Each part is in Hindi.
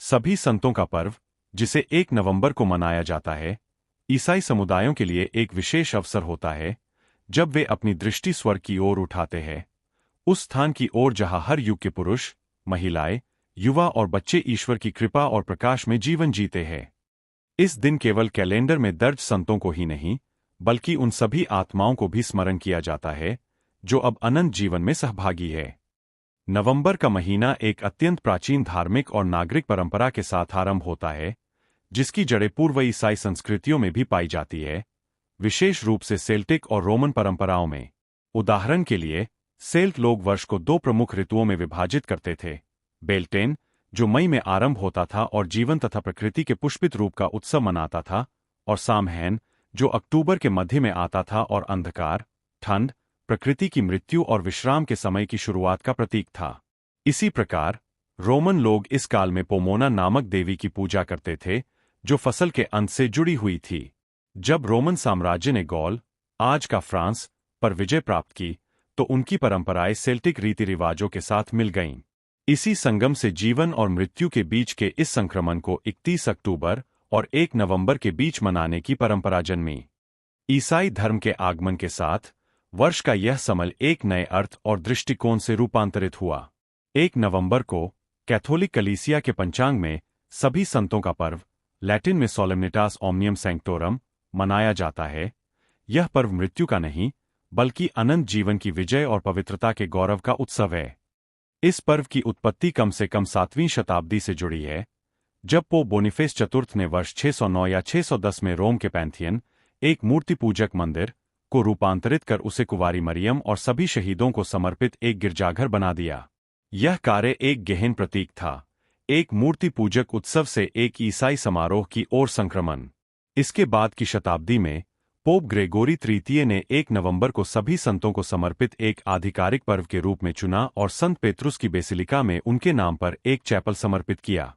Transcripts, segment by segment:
सभी संतों का पर्व, जिसे 1 नवंबर को मनाया जाता है, ईसाई समुदायों के लिए एक विशेष अवसर होता है जब वे अपनी दृष्टि स्वर्ग की ओर उठाते हैं, उस स्थान की ओर जहां हर युग के पुरुष, महिलाएं, युवा और बच्चे ईश्वर की कृपा और प्रकाश में जीवन जीते हैं। इस दिन केवल कैलेंडर में दर्ज संतों को ही नहीं, बल्कि उन सभी आत्माओं को भी स्मरण किया जाता है जो अब अनंत जीवन में सहभागी है। नवंबर का महीना एक अत्यंत प्राचीन धार्मिक और नागरिक परंपरा के साथ आरंभ होता है, जिसकी जड़ें पूर्व ईसाई संस्कृतियों में भी पाई जाती है, विशेष रूप से सेल्टिक और रोमन परंपराओं में। उदाहरण के लिए, सेल्ट लोग वर्ष को 2 प्रमुख ऋतुओं में विभाजित करते थे: बेल्टेन, जो मई में आरंभ होता था और जीवन तथा प्रकृति के पुष्पित रूप का उत्सव मनाता था, और सामहैन, जो अक्टूबर के मध्य में आता था और अंधकार, ठंड, प्रकृति की मृत्यु और विश्राम के समय की शुरुआत का प्रतीक था। इसी प्रकार, रोमन लोग इस काल में पोमोना नामक देवी की पूजा करते थे, जो फसल के अंत से जुड़ी हुई थी। जब रोमन साम्राज्य ने गौल, आज का फ्रांस, पर विजय प्राप्त की, तो उनकी परंपराएं सेल्टिक रीति रिवाजों के साथ मिल गईं। इसी संगम से जीवन और मृत्यु के बीच के इस संक्रमण को 31 अक्टूबर और 1 नवंबर के बीच मनाने की परंपरा जन्मी। ईसाई धर्म के आगमन के साथ वर्ष का यह समय एक नए अर्थ और दृष्टिकोण से रूपांतरित हुआ। 1 नवंबर को कैथोलिक कलीसिया के पंचांग में सभी संतों का पर्व, लैटिन में सोलेमनिटास ओमनियम सैंक्टोरम, मनाया जाता है। यह पर्व मृत्यु का नहीं, बल्कि अनंत जीवन की विजय और पवित्रता के गौरव का उत्सव है। इस पर्व की उत्पत्ति कम से कम 7वीं शताब्दी से जुड़ी है, जब पोप बोनिफेस चतुर्थ ने वर्ष 609 या 610 में रोम के पैंथियन, एक मूर्ति पूजक मंदिर, को रूपांतरित कर उसे कुंवारी मरियम और सभी शहीदों को समर्पित एक गिरजाघर बना दिया। यह कार्य एक गहन प्रतीक था, एक मूर्ति पूजक उत्सव से एक ईसाई समारोह की ओर संक्रमण। इसके बाद की शताब्दी में पोप ग्रेगोरी तृतीय ने 1 नवंबर को सभी संतों को समर्पित एक आधिकारिक पर्व के रूप में चुना और संत पेत्रुस की बेसिलिका में उनके नाम पर एक चैपल समर्पित किया।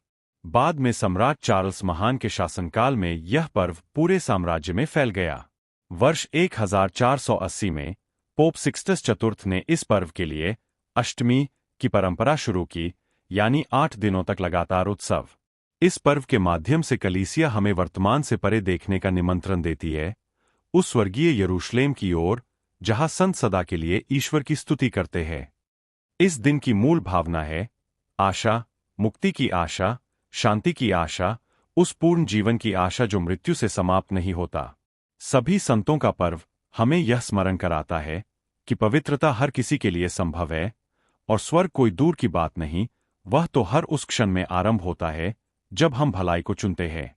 बाद में सम्राट चार्ल्स महान के शासनकाल में यह पर्व पूरे साम्राज्य में फैल गया। वर्ष 1480 में पोप सिक्सटस चतुर्थ ने इस पर्व के लिए अष्टमी की परंपरा शुरू की, यानी 8 दिनों तक लगातार उत्सव। इस पर्व के माध्यम से कलीसिया हमें वर्तमान से परे देखने का निमंत्रण देती है, उस स्वर्गीय यरूशलेम की ओर, जहां संत सदा के लिए ईश्वर की स्तुति करते हैं। इस दिन की मूल भावना है आशा, मुक्ति की आशा, शांति की आशा, उस पूर्ण जीवन की आशा जो मृत्यु से समाप्त नहीं होता। सभी संतों का पर्व हमें यह स्मरण कराता है कि पवित्रता हर किसी के लिए संभव है, और स्वर्ग कोई दूर की बात नहीं, वह तो हर उस क्षण में आरंभ होता है जब हम भलाई को चुनते हैं।